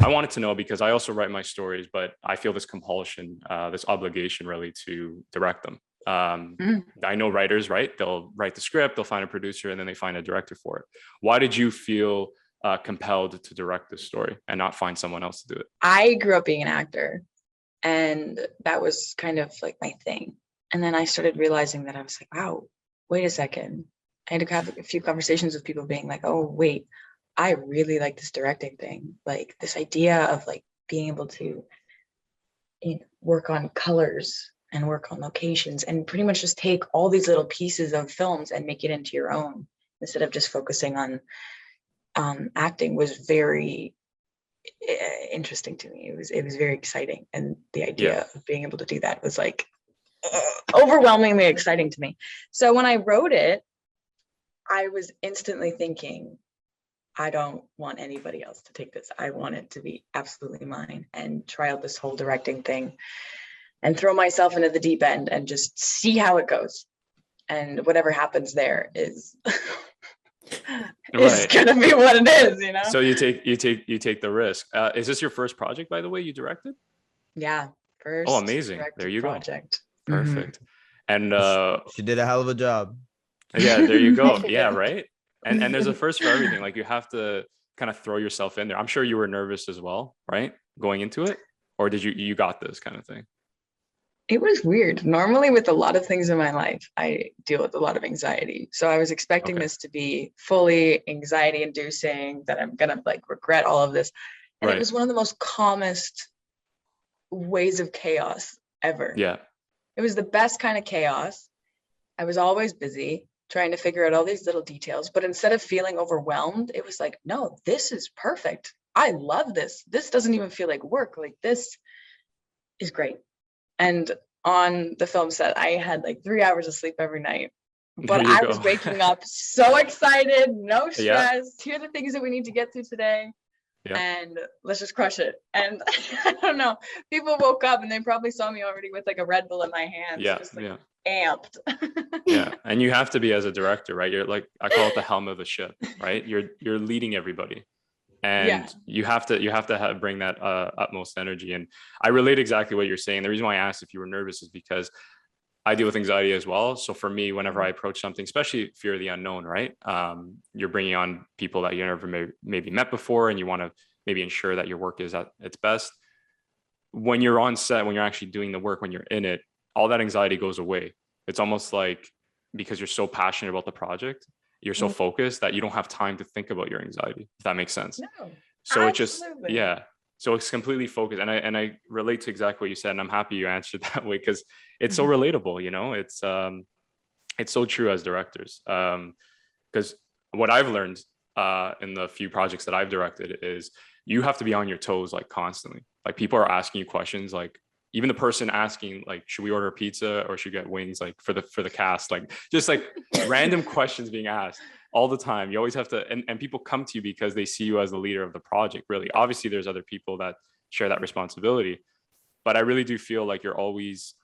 I wanted to know because I also write my stories, but I feel this compulsion, this obligation really to direct them. I know writers, right? They'll write the script, they'll find a producer, and then they find a director for it. Why did you feel compelled to direct this story and not find someone else to do it? I grew up being an actor, and that was kind of like my thing. And then I started realizing that I was like, wow, wait a second. I had to have a few conversations with people being like, oh, wait, I really like this directing thing. Like this idea of like being able to work on colors and work on locations and pretty much just take all these little pieces of films and make it into your own instead of just focusing on acting was very interesting to me. It was very exciting. And the idea of being able to do that was like overwhelmingly exciting to me. So when I wrote it, I was instantly thinking, I don't want anybody else to take this. I want it to be absolutely mine and try out this whole directing thing and throw myself into the deep end and just see how it goes. And whatever happens there is it's gonna be what it is, you know. So you take the risk. Is this your first project, by the way, you directed? Yeah, first. Oh, amazing! There you project. Go. Perfect. And she did a hell of a job. Yeah, there you go. Yeah, right. And there's a first for everything. Like you have to kind of throw yourself in there. I'm sure you were nervous as well, right? Going into it, or did you got this kind of thing? It was weird. Normally with a lot of things in my life, I deal with a lot of anxiety. So I was expecting this to be fully anxiety inducing, that I'm going to like regret all of this. And it was one of the most calmest ways of chaos ever. Yeah. It was the best kind of chaos. I was always busy trying to figure out all these little details, but instead of feeling overwhelmed, it was like, no, this is perfect. I love this. This doesn't even feel like work. Like this is great. And on the film set, I had like 3 hours of sleep every night, but I was waking up so excited, no stress. Here are the things that we need to get through today. And let's just crush it. And I don't know, people woke up and they probably saw me already with like a Red Bull in my hands. Just like amped. Yeah. And you have to be as a director, right? You're like, I call it the helm of the ship, right? You're leading everybody. And you have to bring that utmost energy. And I relate exactly what you're saying. The reason why I asked if you were nervous is because I deal with anxiety as well. So for me, whenever I approach something, especially fear of the unknown, right? You're bringing on people that you never maybe met before, and you want to maybe ensure that your work is at its best. When you're on set, when you're actually doing the work, when you're in it, all that anxiety goes away. It's almost like because you're so passionate about the project, you're so focused that you don't have time to think about your anxiety, if that makes sense. No, so absolutely. So it's completely focused. And I relate to exactly what you said. And I'm happy you answered that way because it's so relatable, you know, it's so true as directors. Because what I've learned in the few projects that I've directed is you have to be on your toes like constantly. Like people are asking you questions, like even the person asking like, should we order a pizza or should we get wings, like for the cast, like just like random questions being asked all the time. You always have to, and people come to you because they see you as the leader of the project. Really, obviously there's other people that share that responsibility, but I really do feel like you're always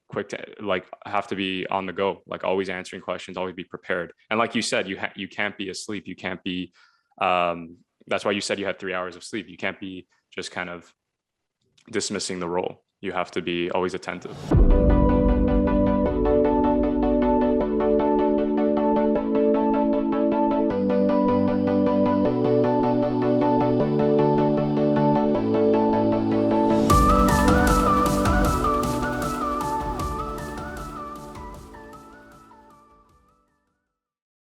quick to like have to be on the go, like always answering questions, always be prepared. And like you said, you can't be asleep. You can't be that's why you said you had 3 hours of sleep. You can't be just kind of dismissing the role. You have to be always attentive.